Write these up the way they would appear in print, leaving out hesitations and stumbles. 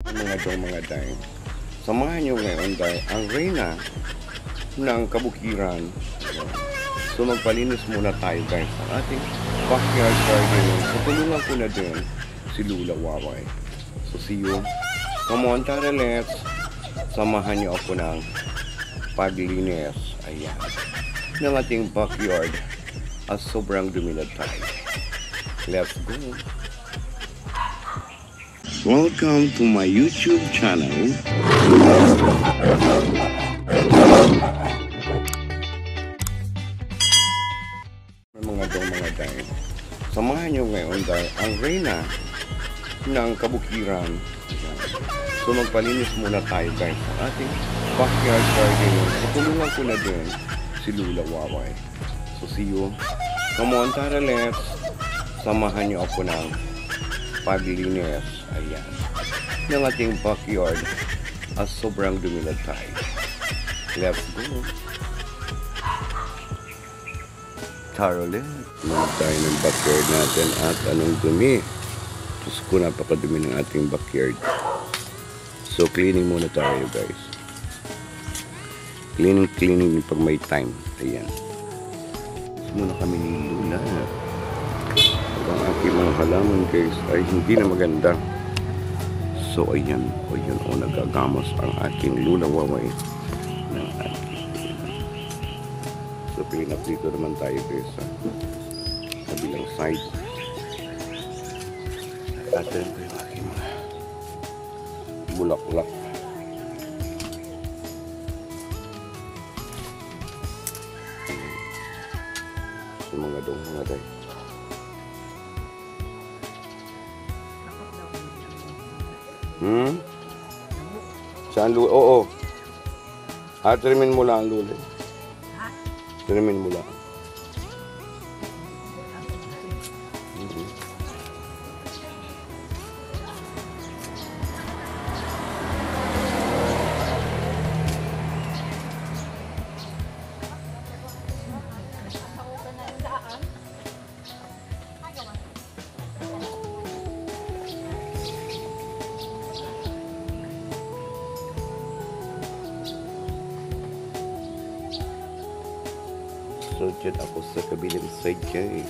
Mga day. Samahan nyo ngayon day ang reyna ng kabukiran. So magpalinis muna tayo guys sa ating backyard garden. So tulungan ko na din si Lula Waway. So see you. Come on, tara, let's. Samahan nyo ako ng paglinis. Ayan. Ng ating backyard at sobrang dumi na tayo. Let's go. Welcome to my YouTube channel. Mga day. Samahan nyo ngayon day ang reyna ng kabukiran. So magpalinis muna tayo guys sa ating backyard garden. So tulungan ko na din si Lula Waway. So see you. Come on, tara, let's. Samahan nyo ako ng paglinis. Ayan. Ng ating backyard at sobrang dumi na tayo. Let's go. Caroline. Tingnan tayo ng backyard natin at anong dumi. Diyos ko, napakadumi ng ating backyard. So cleaning muna tayo guys. Cleaning pag may time. Ayan. Muna kami ni Lula. Ang aking mga halaman guys ay hindi na maganda. So ayan, nagagamos ang aking Lula Waway ng ating. So clean up dito naman tayo guys sa kabilang side. Atin ko yung aking mga bulaklak. So mga day. Saan Lula? Oo. Tirimin mo lang ang Lula. Tirimin mo lang. So, dyan ako sa kabilang side guys.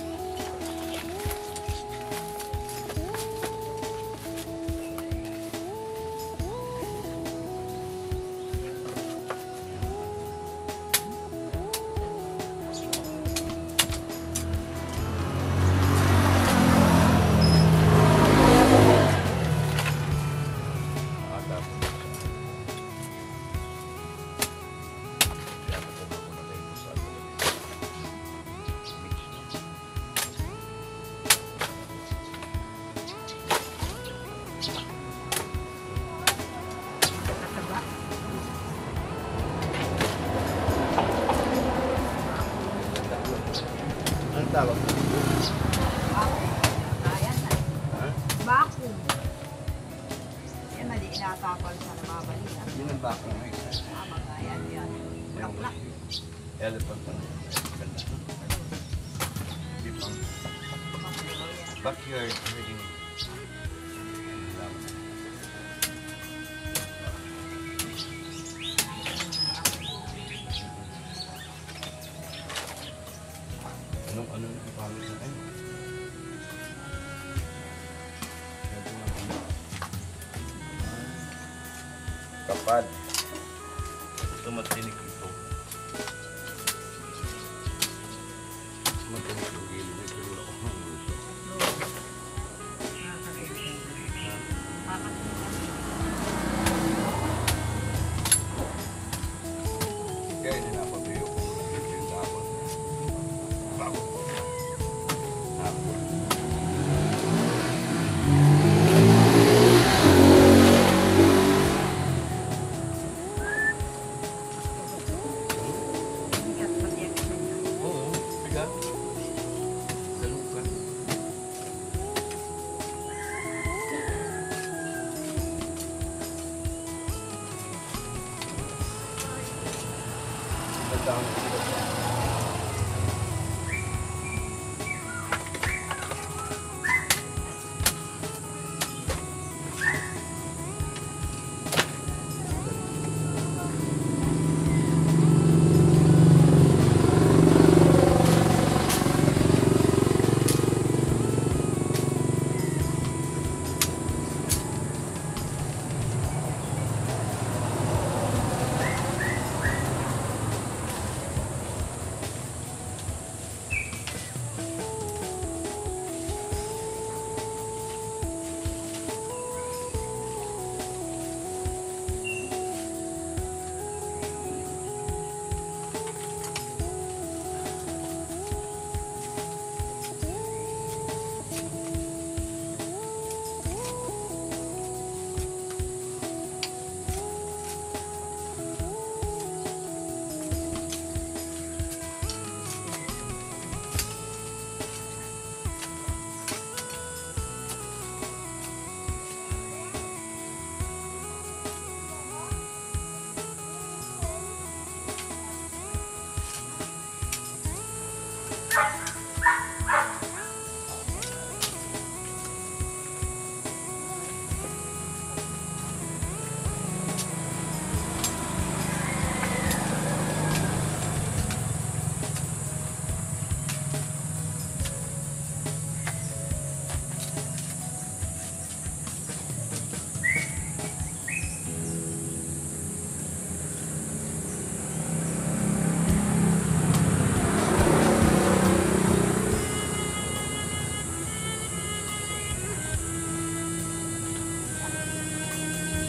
Anong tawag? Vacuum. Yan, mali inatapal sa nababalian. Yun ang vacuum na isa. Yan. Black. Elephant pa. Ganda. Dipang. Backyard. Ano ipamit na tayo? Kapad. Ito matinig ito. Matinig yung gilid. May tulula ko. Kaya hindi napabiyo ko.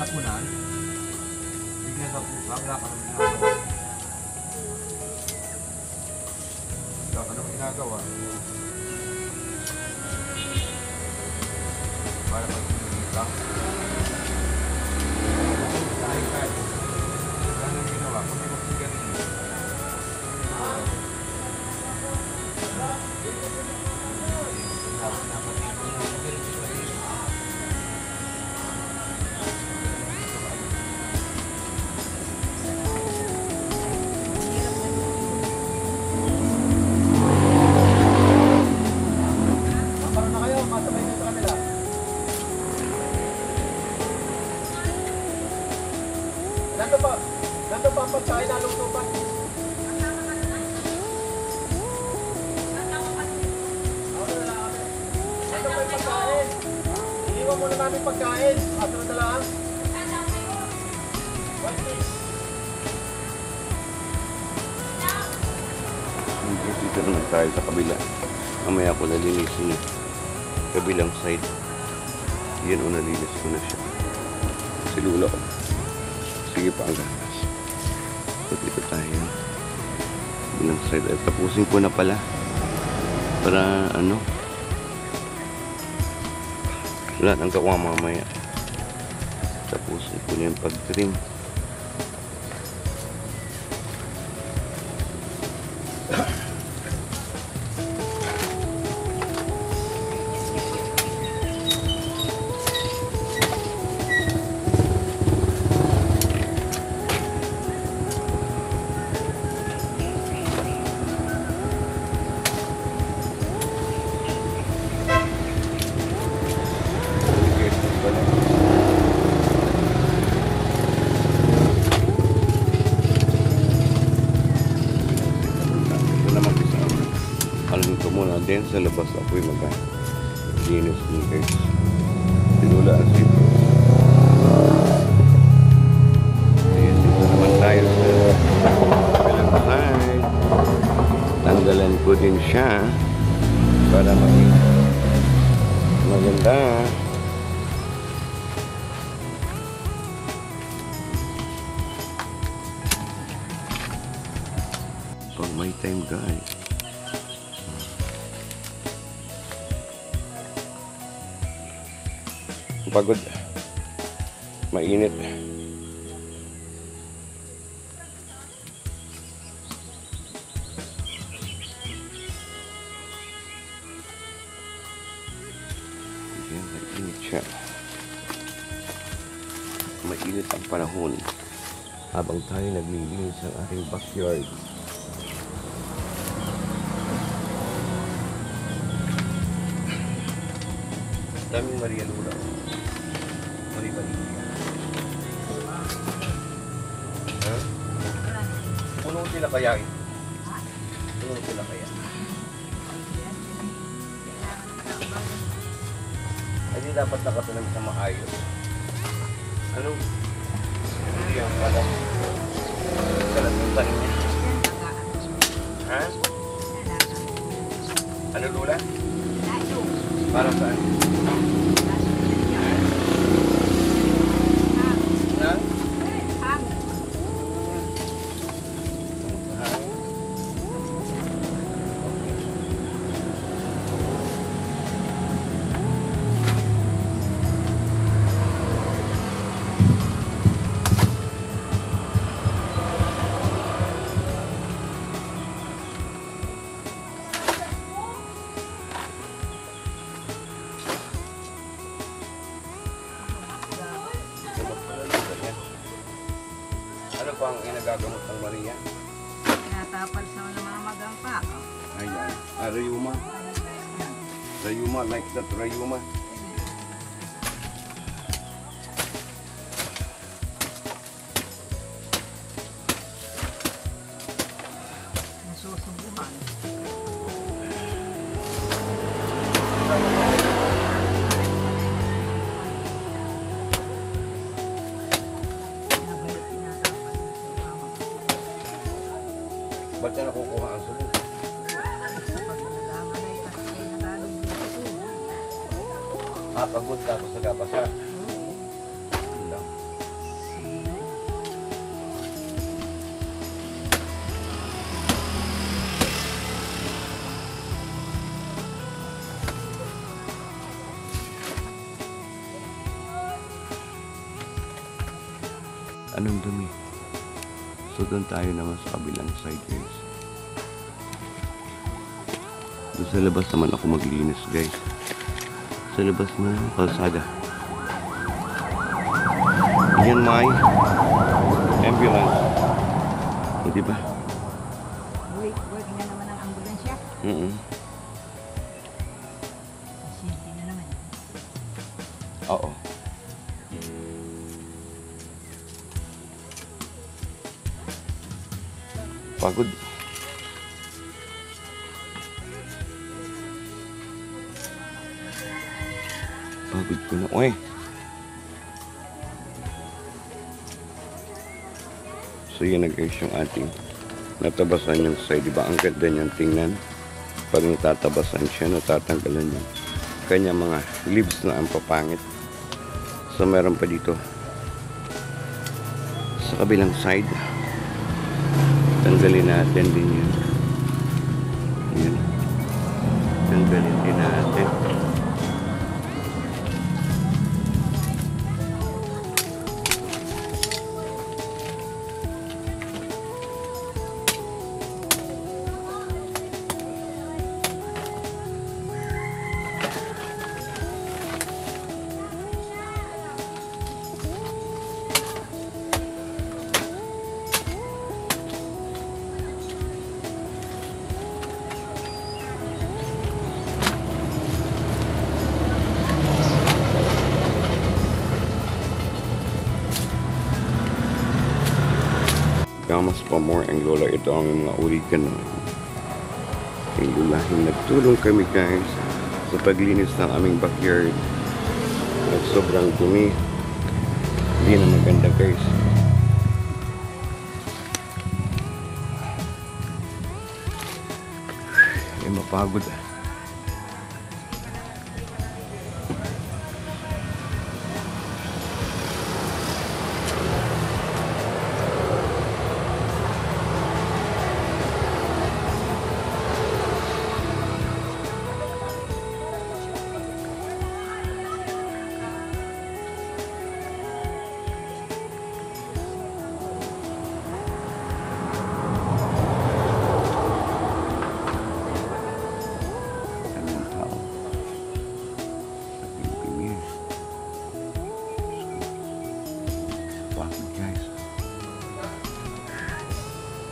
hapunan, bigyan sa pusa, wala ka naman ginagawa. Wala ka naman ginagawa. Para mag-inita. Kahit. Wala nang ginawa. Kung may magsigan ninyo. Nandun pa ang pagkain na luto pa. Nandun pa yung pagkain. Iniwan muna namin pagkain. Ato na lang. Dito naman tayo sa kabila. Mamaya ko nalinisin yung kabilang side. Yan o, nalinis ko na siya. Si Lula ko. Sige pa ang ganas. So dito tayo. Kabilang side. At tapusin ko na pala. Para ano. Wala nang gawa mamaya. Tapusin ko na yung pag-trim. Then sa labas ako'y mag-linis din guys. Sinula asin. Ayan, dito naman tayo sa kabilang side. Tanggalan ko din siya para maging maganda. Pag may time guys. Pagod. Mainit. Ayan, mainit siya. Mainit ang panahon habang tayo naglilinis ng ating backyard. Daming Maria Lula. Ha? Puno sila kaya eh. Puno sila kaya. Ay di dapat nakatulag sa maayos. Ano? Hindi ang pala. Kalat yung tanin niya. Ha? Ano Lula? Para saan? Ano po ang inagagamot ng Maria? Tinatapal sa mga magampa. Ayan. Rayuma. Rayuma, like that Rayuma. Nasusubuhan. Ba't ka nakukuha ang subo? Pagod tapos nagkabasa. Yun lang. anong dumi. So doon tayo naman sa kabilang side guys. Doon sa labas naman ako maglinis guys. Sa labas na kalsada. Yan may ambulance. O diba? Working na naman ang ambulansya. Pasyente na naman. Oo. Pagod. Pagod ko na. Uy. So yun na guys yung ating natabasan yung side. Diba ang ganda niyang tingnan? Pag natatabasan siya, natatanggalan yung kanya mga leaves na ang papangit. So meron pa dito sa kabilang side. Tanggalin natin din yun. Yun. Tanggalin din natin. Gamas pa more ang lola. Ito ang mga oregano. Ang lulahin nagtulong kami guys sa paglinis ng aming backyard. At sobrang dumi. Hindi na maganda guys. Ay mapagod.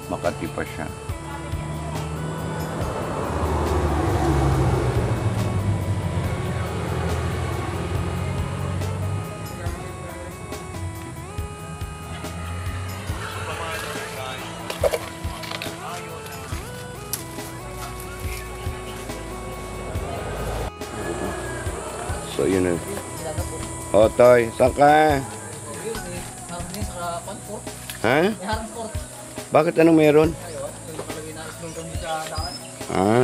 Makati pa siya. So yun na. Otoy, saan ka? Ha? Bakit anong meron?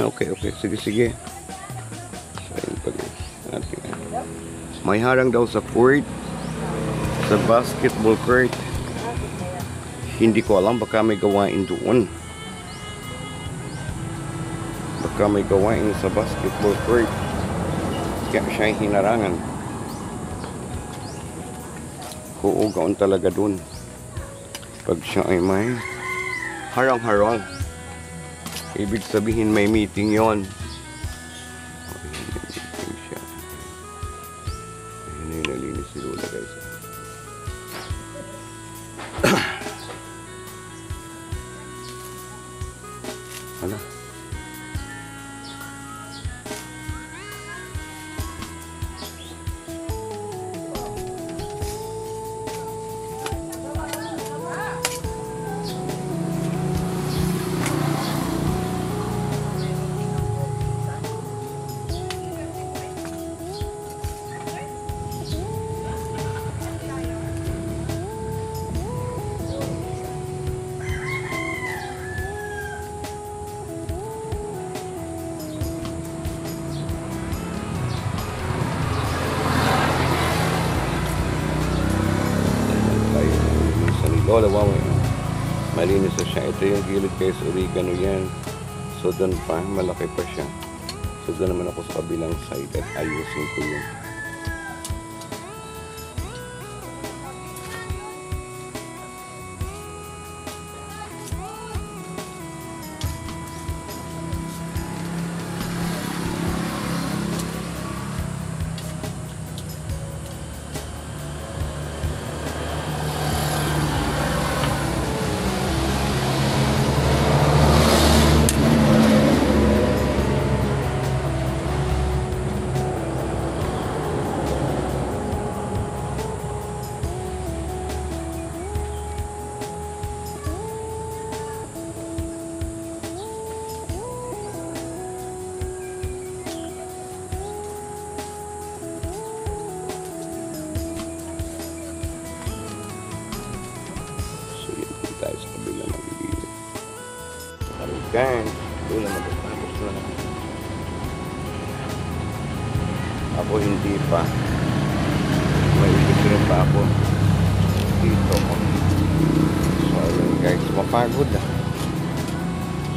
Okay. Sige. So, yun pag may harang daw sa court, sa basketball court. Hindi ko alam, baka may gawain doon. Baka may gawain sa basketball court. Kaya siya hinarangan. Kuugaon talaga doon. Pag siya ay may harang-harang, ibig sabihin may meeting yon. Meeting siya. Ayun na yung nalinis si Lola guys. Hala. Lola, wow, malinis na siya. Ito yung gilid guys, oregano yan. So doon pa, malaki pa siya. So doon naman ako sa kabilang side at ayusin ko yun. tayo sa kabila ng gilid. Okay, doon na matatapos na. Ako hindi pa. May rin pa ako dito. So, ayun guys, mapagod na.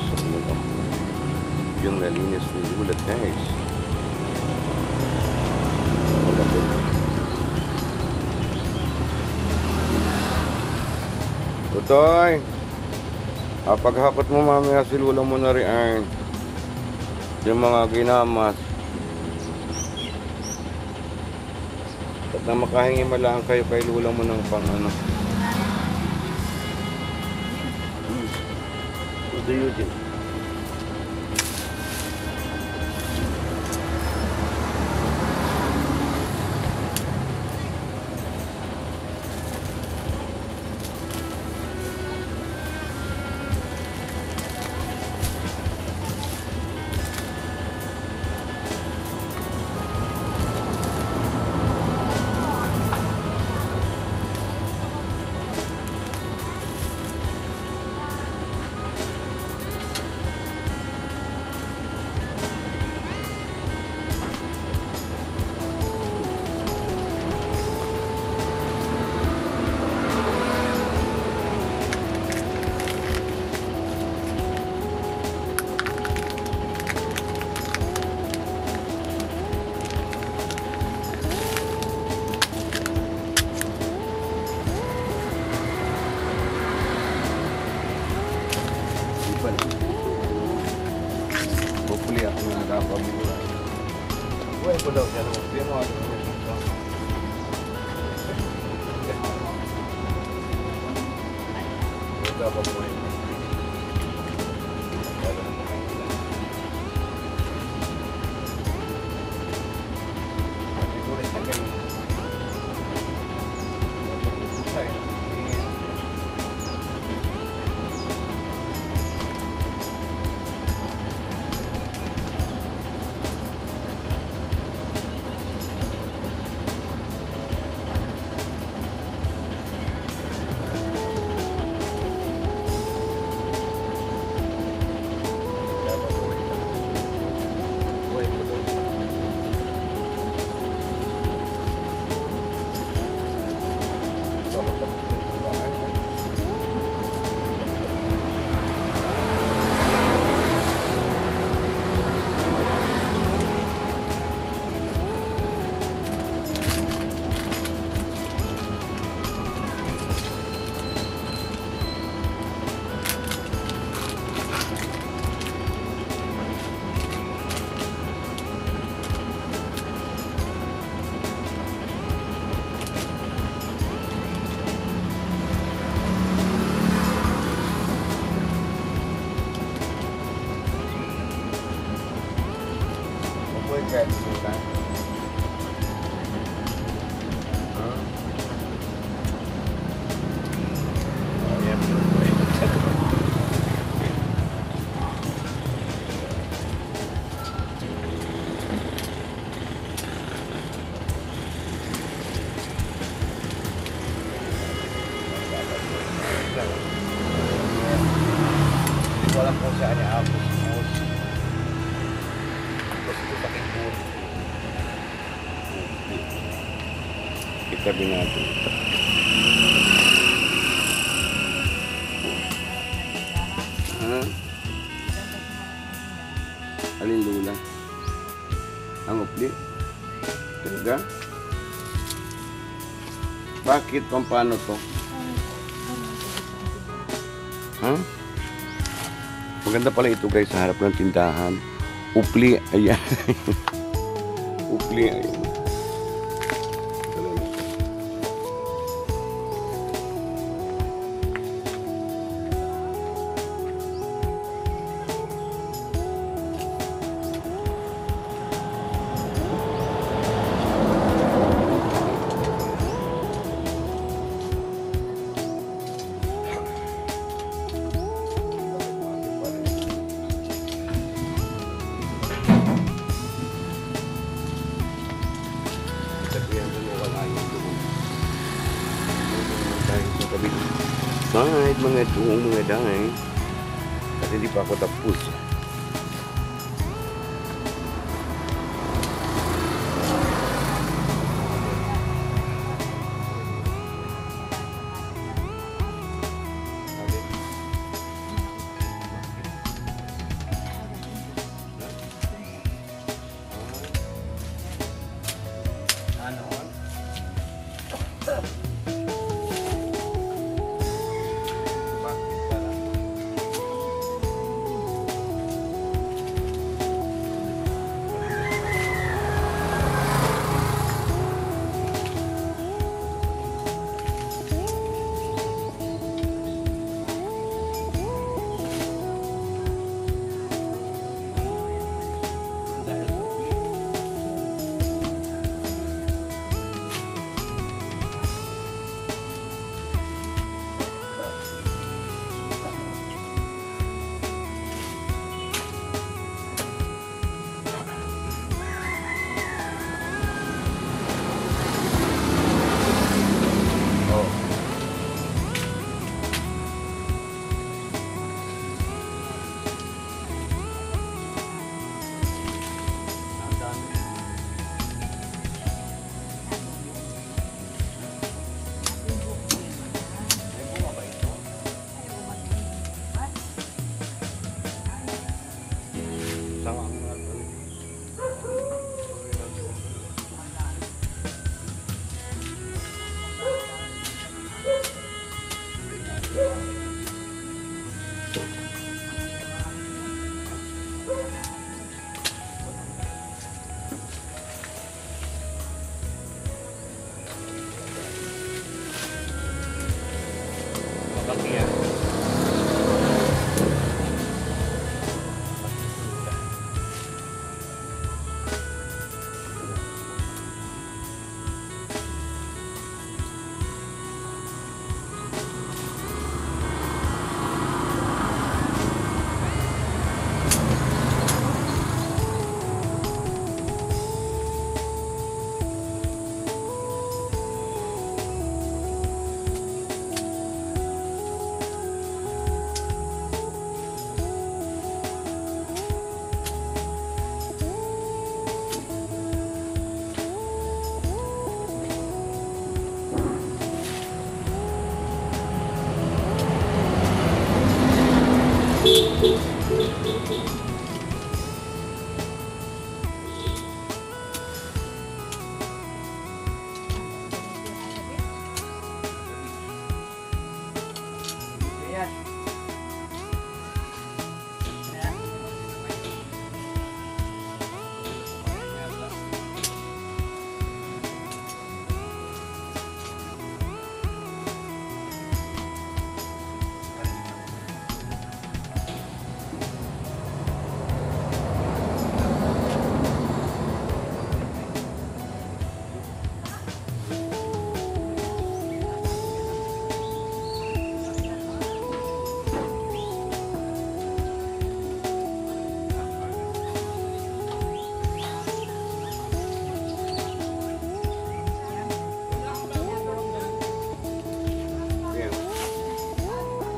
So, yun ako. Yung nalinis ng ulat guys. Malapit. Tutoy! Paghakot mo mamaya silula mo na rin yung mga ginamas. At na makahingi malaan kayo kay lula mo ng pang ano. What do you think? Hopefully ako na nakapabula. Buhay ko daw siya naman. Hindi mo ako nakapabula. Kahit sila. Walang kung saan niya ako. Itabi natin. Ha? Alin lula? Ang upli? Talaga? Bakit? Paano to? Ha? Maganda pala ito guys sa harap ng tindahan. Upli, ayan. Upli, ayan. Sabihan mo wala yung tulong. Tayo sa kabila. Side mga tuong mga dangay. Kasi hindi pa ako tapos.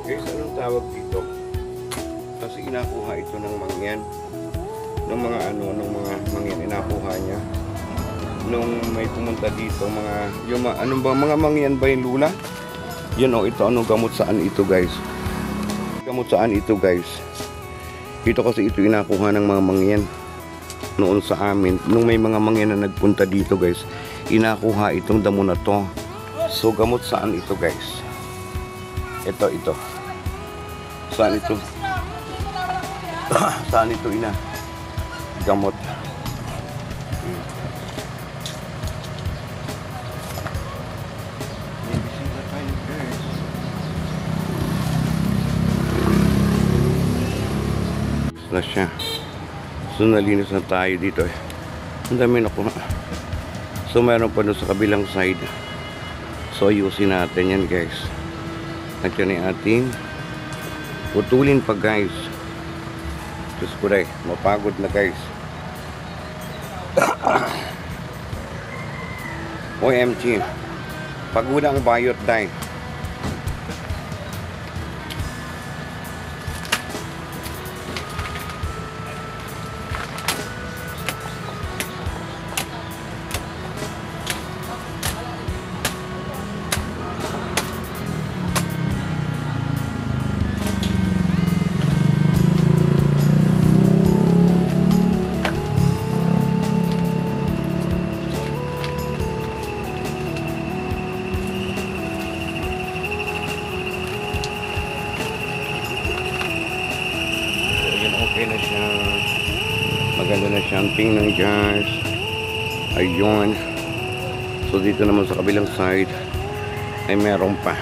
Guys, anong tawag dito? Kasi inakuha ito ng mangyan. Ng mga ng mga mangyan inakuha niya. Nung may pumunta dito, mga mangyan ba yung lula? Yun ito, anong gamot saan ito guys? Gamot saan ito guys? Ito kasi ito inakuha ng mga mangyan. Noon sa amin, nung may mga mangyan na nagpunta dito guys, inakuha itong damo na to. So gamot saan ito guys? Ito. Saan ito? Saan ito ina? Gamot. Na siya. So nalinis na tayo dito eh. Ang dami nakuha. So mayroon pa doon sa kabilang side. So ayusin natin yan guys. At yan ay ating putulin pa guys. Diyos ko rin, mapagod na guys. OMG, pagod ang bayot dahil. Okay na siya. Maganda na siyang tingnan, guys. Ayun. So dito naman sa kabilang side ay meron pa.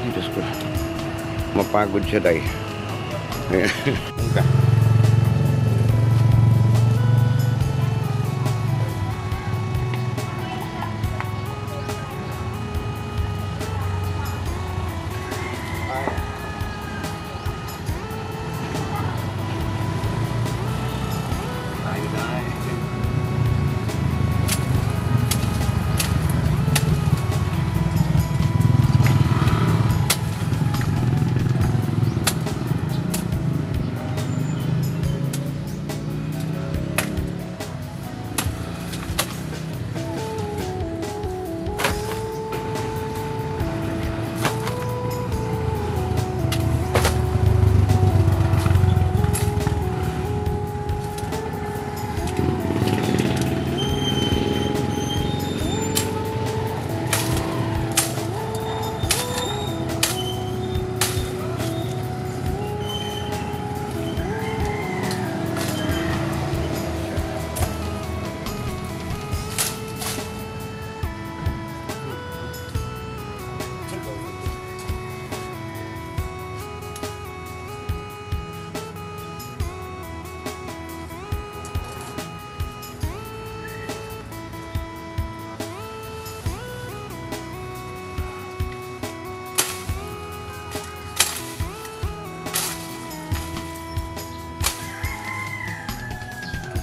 Ay, Diyos ko. Mapagod siya, day. Ayan. Okay.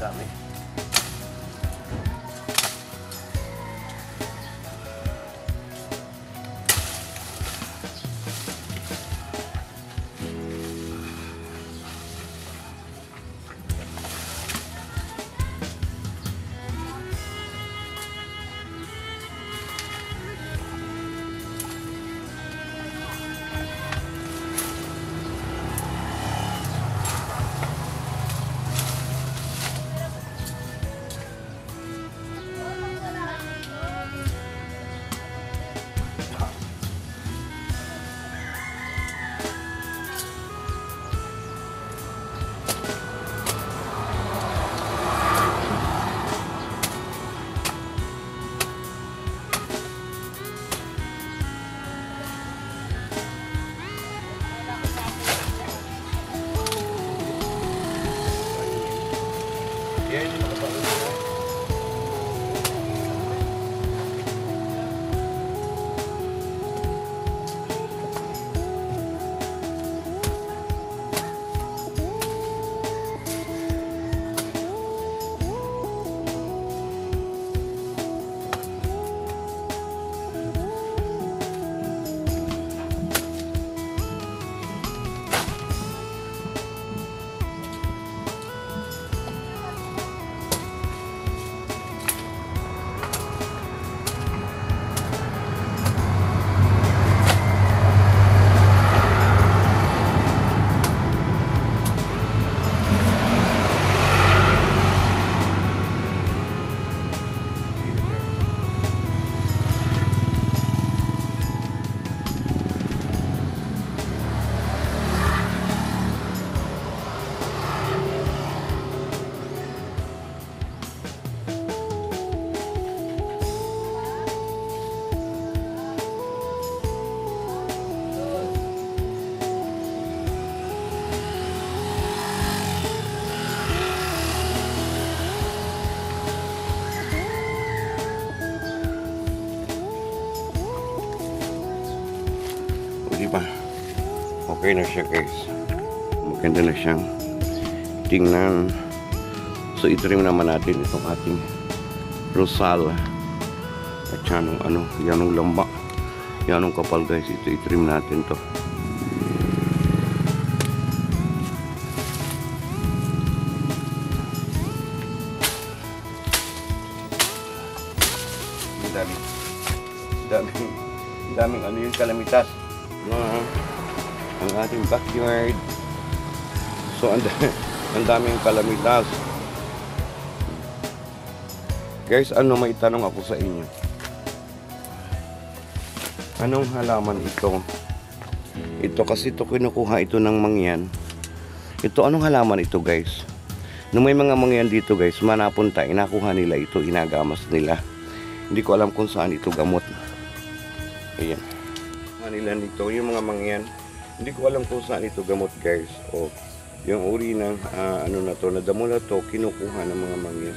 Dami. Diba? Okay na siya, guys. Maganda na siyang tingnan. So itrim naman natin itong ating rosal at yanong yanong lamba, yanong kapal, guys. Ito itrim natin to. Daming ano yung kalamitas. Ang ating backyard. So ang daming kalamitas. Guys, may tanong ako sa inyo. Anong halaman ito? Ito kasi ito kinukuha ito ng mangyan. Ito, anong halaman ito guys? Nung may mga mangyan dito guys, manapunta, inakuha nila ito, inagamas nila. Hindi ko alam kung saan ito gamot. Ayan. Nila nito, yung mga mangyan. Hindi ko alam kung saan ito gamot guys. O yung uri ng ano na to, na damo na to, kinukuha ng mga mangyan.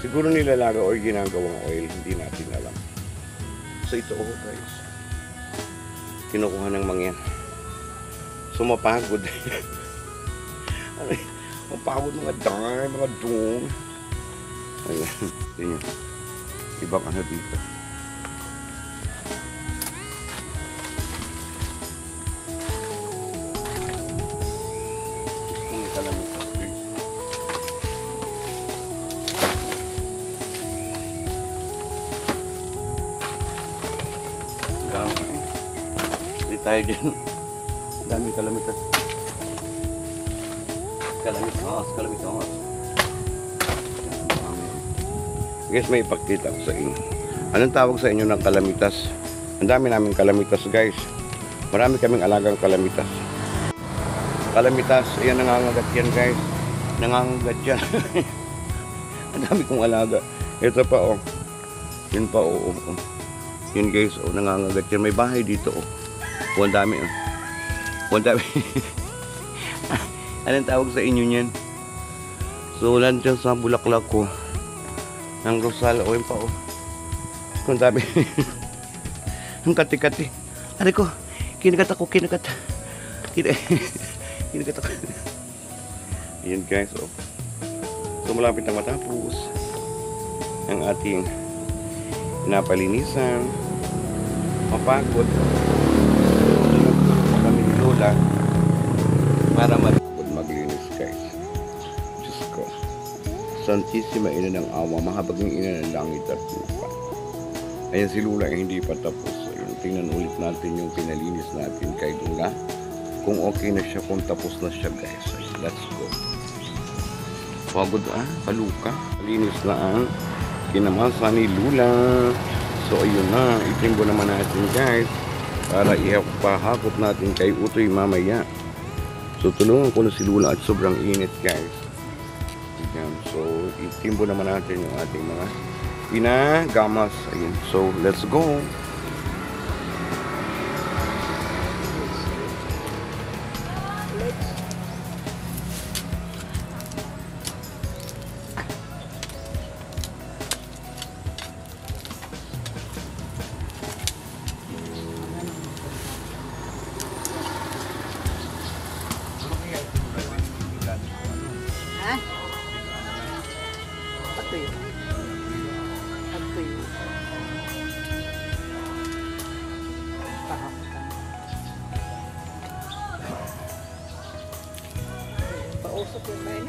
Siguro nilalaga or ginagawang oil, hindi natin alam. So ito guys, kinukuha ng mangyan. So mapagod. Mapagod mga dami, mga doon. Ayan, yun. Ibang ano dito. Hindi tayo dyan. Dami kalamitan. Kalamitan. Guys, may ipakita ko sa inyo. Anong tawag sa inyo ng kalamitas? Ang dami namin kalamitas guys. Marami kaming alagang kalamitas. Kalamitas, ayan, nangangagat yan guys. Nangangagat yan. Ang dami kong alaga. Ito pa oh. Yun pa oh. Yun guys, oh, nangangagat yan. May bahay dito oh. Ang dami oh. Ang dami. Anong tawag sa inyo niyan? So, ulan dyan sa bulaklak ko. Ang rosal, o yun pa o. Ang dami. Ang kati-kati. Aray ko, kinagat ako. Kinagat ako. Ayan guys, o. So, malapit na matapos ang ating napalinisan. Mapagod. Kami ni Lola para maglinis guys. Diyos ko. Santisima ina ng awa, mahabaging ina ng langit at lupa. Ayan si Lula eh, hindi pa tapos. Ayun, tingnan ulit natin yung pinalinis natin kay Lula. Kung okay na siya, kung tapos na siya guys. Ayun, let's go. Pagod paluka. Linis na ang kinamasa ni Lula. So ayun na, itimbo naman natin guys. Para ipahakot natin kay Utoy mamaya. So tulungan ko na si Lula at sobrang init guys. Ayan. So itimbo naman natin yung ating mga pinagamas. Ayun. So let's go. Ha? Patuyo. Patuyo. Pahakutan. Pausap yung bayan.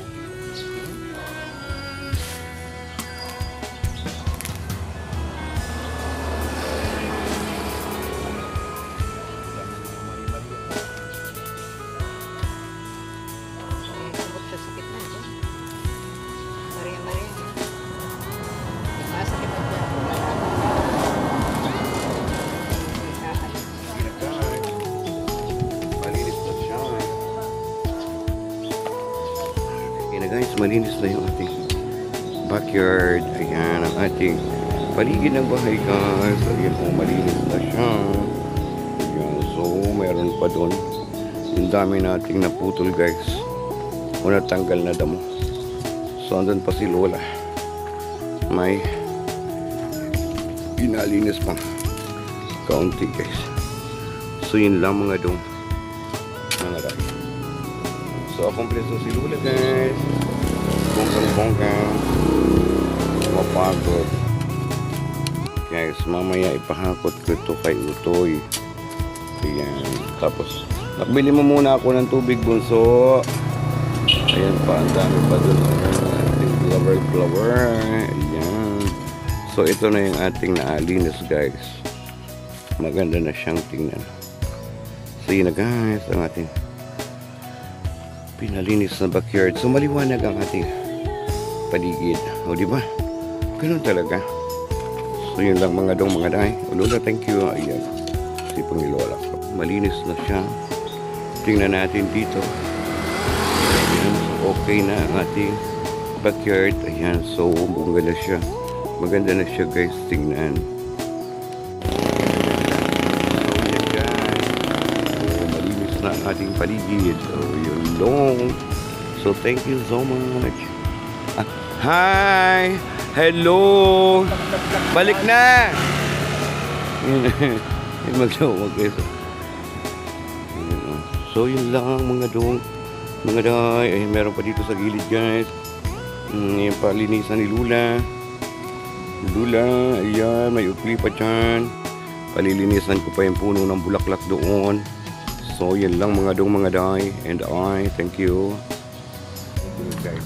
Guys, malinis na yung ating backyard. Ayan, ang ating paligid ng bahay guys. Ayan po, malinis na siya. Ayan, so meron pa doon yung dami nating naputol guys o natanggal na damo. So andun pa si Lola, may pinalinis pa kaunti guys. So yun lang mga dong mga dami. So kompleto si Lola guys. Bonggang-bonggang. Mapagod. Guys, mamaya ipahakot ko ito kay Utoy. Ayan. Tapos, nakbili mo muna ako ng tubig bunso. Ayan pa, ang dami pa dun. Ating flower. Ayan. So, ito na yung ating naalinis guys. Maganda na siyang tingnan. So, yun na guys, ang ating pinalinis na backyard. So maliwanag ang ating paligid. O diba? Ganun talaga. So yun lang mga dong mga day. O Lola, thank you. Ayan. Sipang ni Lola. Malinis na siya. Tingnan natin dito. Ayan. okay na ang ating backyard. Ayan, so maganda siya. Maganda na siya guys, tingnan. So yan guys. So malinis na ang ating paligid. So yun long. So thank you so much. Hi! Hello! Balik na! Mag-show guys. So yun lang mga dong. Mga day, eh, meron pa dito sa gilid guys. Yung palinisan ni Lula. Lula, ayan, may ukli pa dyan. Palilinisan ko pa yung puno ng bulaklak doon. So yan lang mga dong mga day. And I thank you. Thank you guys.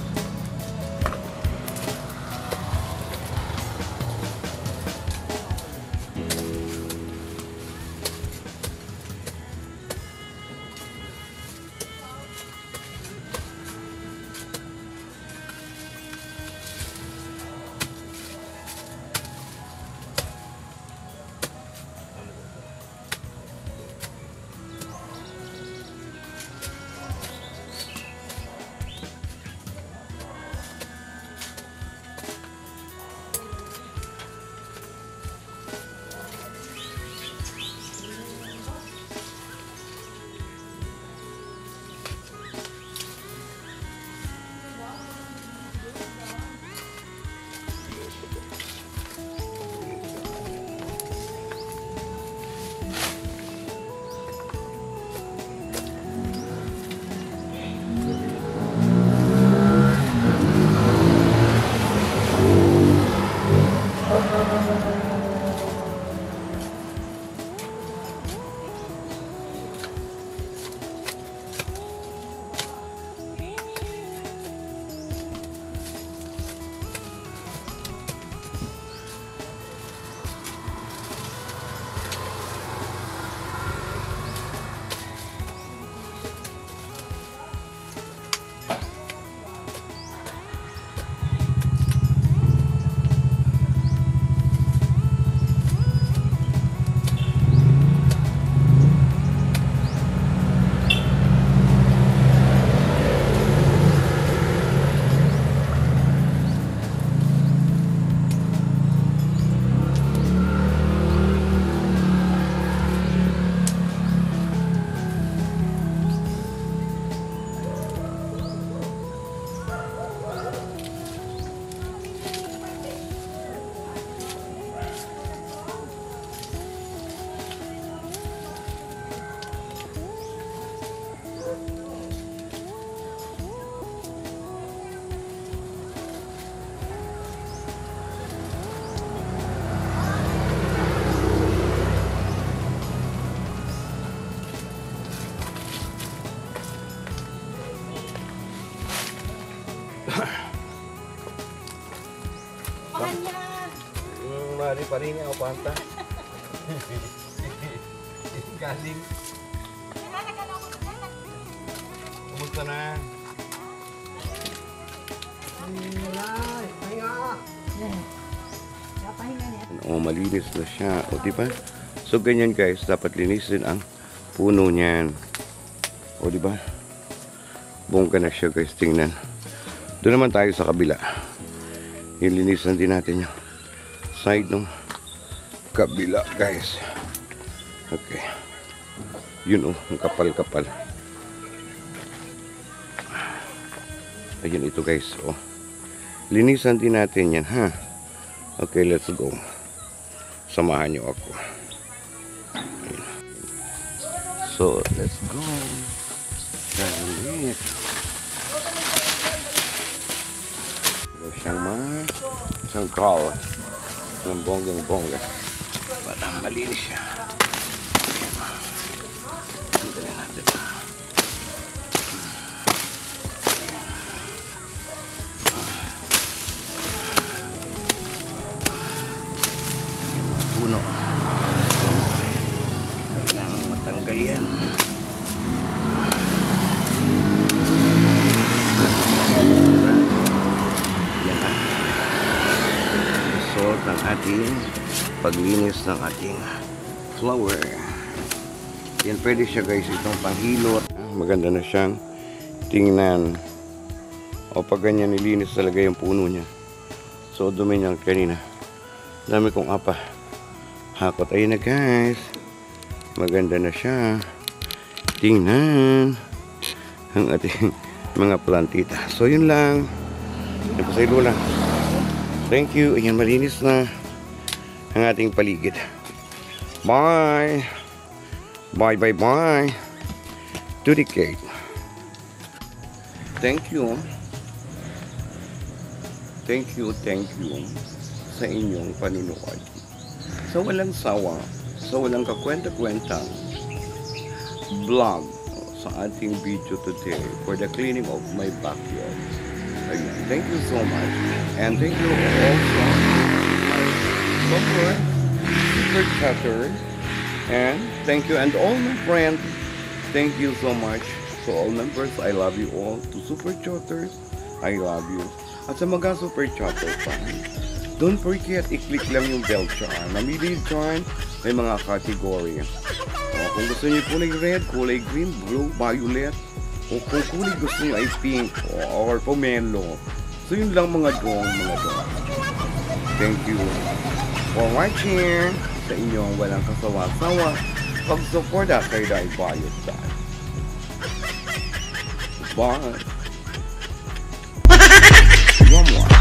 Mari parini ako panta. Galing. Kumusta na? Oh, malinis na siya. O, diba? So, ganyan guys. Dapat linisin ang puno niyan. O, diba? Bongga na siya guys. Tingnan. Doon naman tayo sa kabila. Linisan din natin yung side ng kabila guys. Okay. Yun ang kapal-kapal. Ayun ito guys. Oh. Linisan din natin yan ha. Okay, let's go. Samahan niyo ako. Ayun. So, let's go. Galit. Siyang call. Ng bonggang-bongga. Parang malinis siya. Dito na natin. Puno. Kailangan matanggal yan. Result ng ating paglinis ng ating flower. Yan, pwede siya guys, itong panghilot. Maganda na siyang tingnan. O pag ganyan, nilinis talaga yung puno niya. So, dumi niya kanina. Dami kong apa. Hakot. Ayun na guys. Maganda na siya. Tingnan. Ang ating mga plantita. So, yun lang. Napasaylo lang. Thank you. Ayan, malinis na ang ating paligid. Bye. Bye, bye, bye. To the cake. Thank you. Thank you sa inyong panunood. Sa walang sawa, sa walang kakwenta-kwenta vlog sa ating video today for the cleaning of my backyard. Again, thank you so much. And thank you also my super chatter. And thank you and all my friends. Thank you so much to all members. I love you all. To super chatters, I love you. At sa mga super chatter pa, don't forget, i-click lang yung bell charm. Mamili dyan, may mga category. O, kung gusto niyo kulay red, kulay green, blue, violet, o kung kulay gusto niyo ay pink, or pomelo. So, yun lang mga dong. Thank you for watching sa inyong walang kasawa-sawa pag-suporta kay Rai Bayot. Bye! One more.